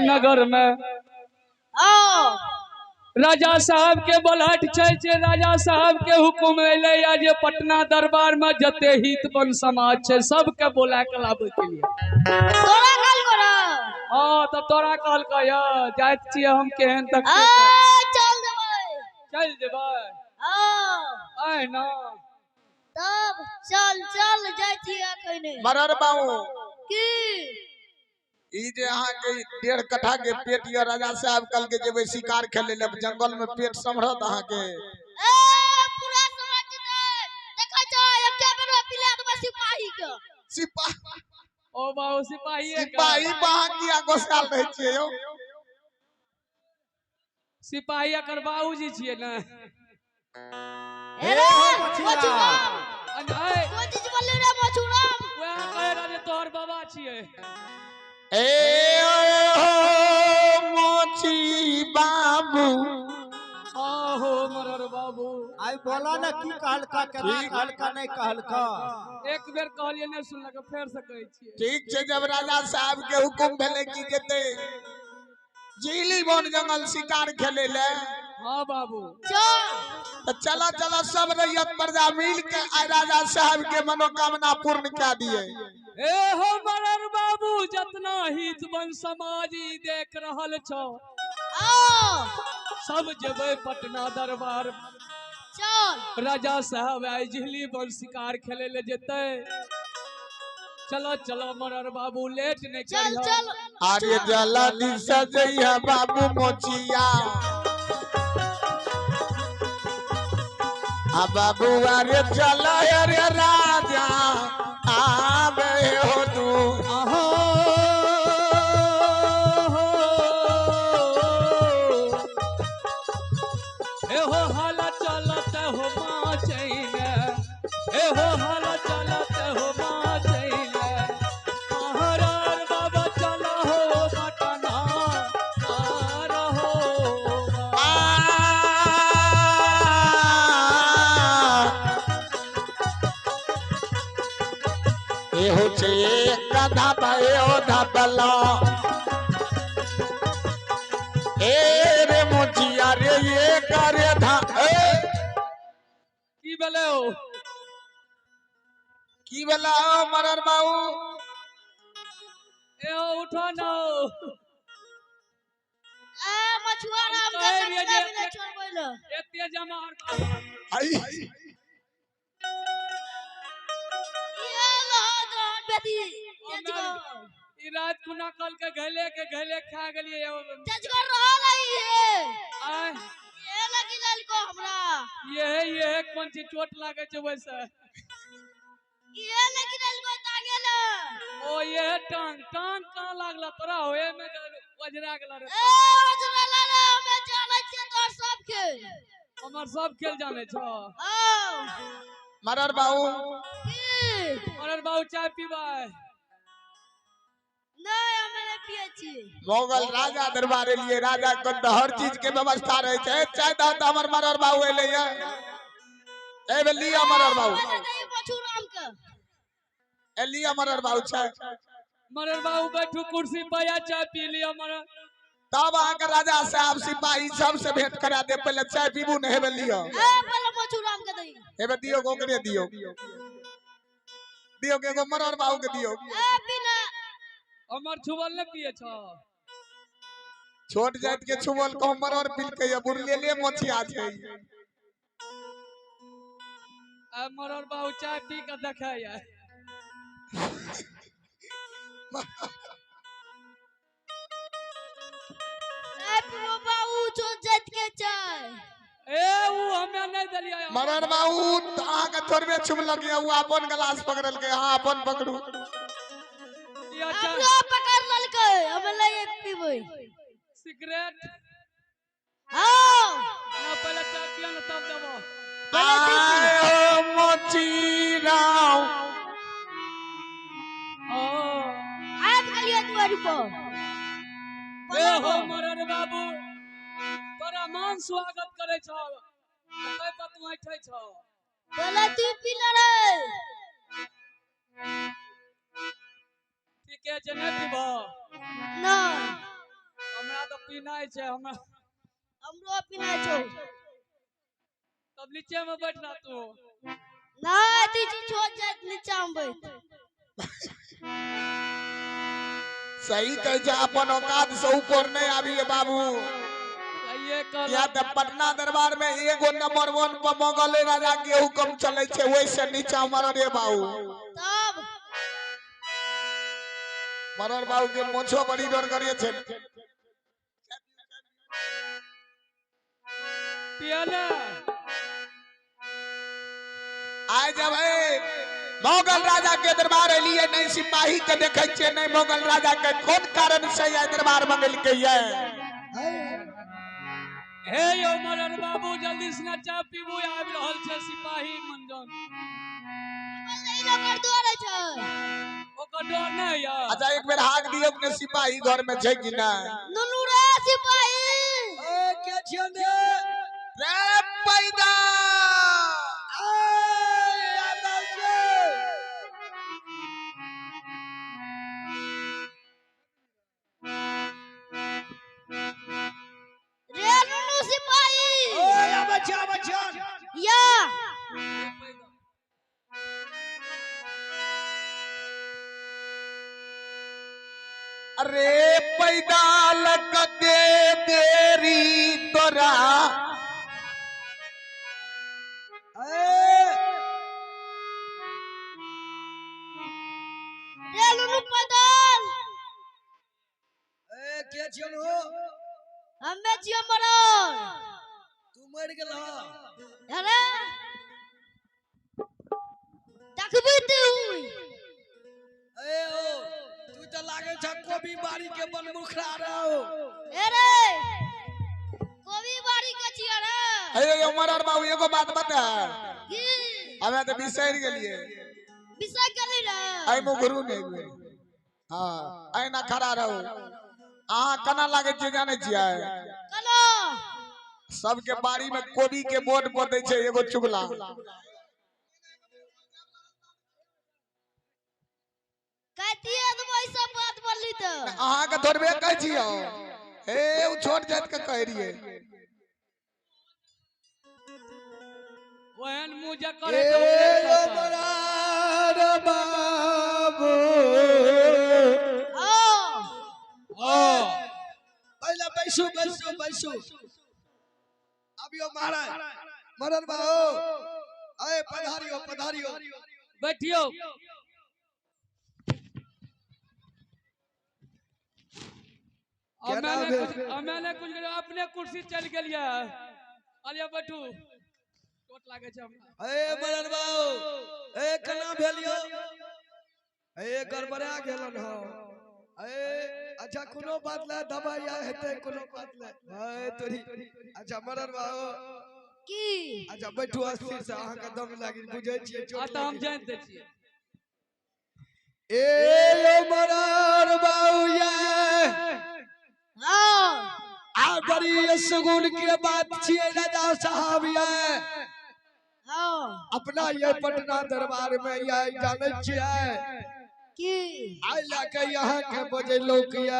नगर में राजा साहब के बोलाट छे राजा साहब के हुकुम अले या जे पटना दरबार में जते हितवन समाज छे सबके बोला के लाबे के लिए तोरा कल करो हां तो तोरा कहल क या जात छी हम केहन तक चल जेबै आय ना तब चल चल जाय छी अखने मरर बाऊ की ई जे अहाँ के 1.5 कट्ठा के पेट या राजा साहब कल के जेबे शिकार खेले ले जंगल में पेट संभरत अहाँ के ए पूरा समझ दे देखै छ एके बेर पिला देबे सिपाही के सिपाही ओ बाऊ सिपाही बाहा किया गोसाल रहे छिए यो सिपाही एकर बाबूजी छिए ना ए मछुरा अनाय कोन चीज बोलले रे मछुरा ओए कहे रे तोहर बाबा छिए ए मोची बाबू आहो मरर बाबू आई बोला ना की कहलका केना कहलका नहीं कहलका एक बेर कहलिए ने सुनलक फेर से कहै छिए ठीक छे जब राजा साहब के हुकुम भेले की जेते झीली वन जंगल शिकार खेले ले हां बाबू तो चला चला सब रैयत प्रजा मिल के आ राजा साहब के मनोकामना पूर्ण कर दिए ए हो मरर बाबू जतना हितवन समाजी देख रहल छो सब जेबे पटना दरबार चल राजा साहब आई झिली वन शिकार खेले ले जेते चलो चलो मरर बाबू लेट नहीं चल करियो चल अरे जल्दी सजैया बाबू मोचिया आ बाबू अरे चल अरे राजा आवे हो तू आहो ए हो हाला चलत हो मां चैने ए हो हाला चलत हो मां चैने महाराज बाबा चला हो पटना आ रहो ए हो छे गधा पाए ओ धबला ए रे मोचिया रे ये करे धा की भेले हो की भेला मरर बाऊ ए हो उठो ना ए मछुआरा हम के बिना छोड़बै ल एते जमा आई ये लहद बेटी ई रात खुना कल के घले खा गेलिए जजगर रहल है आय ये लगी लाल को हमरा ये कौन सी चोट लागे छै वैसे ये लगी लाल को तागे ल ओ ये टांग कहां लागला तोरा होए में वजरा गेला रे ए वजरा लाला हमें जाने छिए तोर सब खेल हमर सब खेल जाने छो मरर बाऊ मरर बाऊ चाय पीबा नहीं हमें नहीं पिए छी मोगल राजा दरबार लिए राजा को तो हर चीज के व्यवस्था रहे छे चाय दा त हमर मरर बाऊ एले या ए लिया मरर बाऊ नहीं मछुराम के ए लिया मरर बाऊ छे मरर बाऊ बैठू कुर्सी पे या चाय पी लिया मरर तब अहाँ के राजा साहब सिपाही सब से भेंट करा दे पहले चाय पीबू ने हेबे लियो ए पहले मछुराम के दई हेबे दियो गोकरे दियो दियो के गो मरर बाऊ के दियो ए बिना हमर छुबल ने पिए छो छोट जात के छुबल को मरर पिल के या बुरले ले मोछिया छै आ मरर बाऊ चाय पी के देखा या ए पियो बाऊ जो जत के चाय ए ऊ हमें नहीं दलिया मरर बाऊ अहाँ के थोड़बे छुब लगिया ऊ अपन गिलास पकड़ल के हां अपन पकड़ू या चाय हमरा पकड़ ललकै हमें ले पीबै सिगरेट हां ना पहले चाय पिया ना तब देबो आए हो मोचीराव ओ आज कलिया दुआरी पर ए हो मरर बाबू तोरा मान स्वागत करे छो कतै पर तू बैठै छो पहले तू पी ले रे ठीके छै नहीं पीबो नहीं पीनाय छे हमरा हमरो पीना छौ तब नीचे में बैठना तू नहीं ती छोड़ जाए नीचा में बैठ सही कह जा अपन औकात से ऊपर नहीं आवी बाबू ये कर या तो पटना दरबार में एगो नंबर 1 पर मोगल राजा के हुक्म चले छे वैसे नीचा मर रे बाबू तब मरर बाबू के मोछो बड़ी डर करिए छे पियाला आय जब मोगल राजा के दरबार लिए नहीं सिपाही के देखे छे नहीं मोगल राजा के कोन कारण से ये दरबार में मिल के है हे यो मरन बाबू जल्दी से चाय पीबू आबि रहल छे सिपाही मंजन नहीं नंबर दौड़े छै ओकर डर नहीं या अच्छा एक बेर हाक दियो अपने सिपाही घर में छै कि ना नुनू रे सिपाही ए के छियो ने रे पैदा रे नुनू सिपाही ओए बच्चा या अरे पैदाल कदे तेरी तोरा रे नुनू पैदल ए के छियो नो हमें जियो मरल तू मर गेल अरे देखबी तू ए ओ तू त लागे छ कोबी बाड़ी के बनमुखरा रहो अरे कोबी बाड़ी के छियो रे अरे उमर बाबू एगो बात बता की हमें तो बिसर गेलिए विषय कली रे आई मुगरू नहीं हां आई ना खड़ा रहो आहा कना लागे छै जाने छियै कलो सबके बाड़ी में कोबी के बोट पर दै छै एगो चुगला कहती है तुम ऐसा बात बोली तो अहाँ के थोड़बे कहै छियो हे उ छोट जात के कह रहिए ओहन मुंह जे करे ए ओ बरार बाबू ओ पहले बैसू अबियो महाराज मरन बाबू आए पधारियो बैठियो मैंने कुछ अपने कुर्सी चल गेलिए अलिया बैठू चोट लागे छै हमरा ए मरन बाबू ए कना भेलियो ए गड़बड़ा गेलन हो ए अच्छा कोनो बात ले दवाई आ हेते कोनो बात ले ए तोरी अच्छा मरन बाबू की अच्छा बैठू अस्थिर से अहाँ के दम लागी बुझै छियै आ चोट त हम जानते छियै ए ओ मरन बाबू ये हां आ बड़ी सुगुन के बात छियै राजा साहब ये हां अपना ये पटना दरबार में ये जाने छियै की आइ ला के यहाँ के बजे लोग ये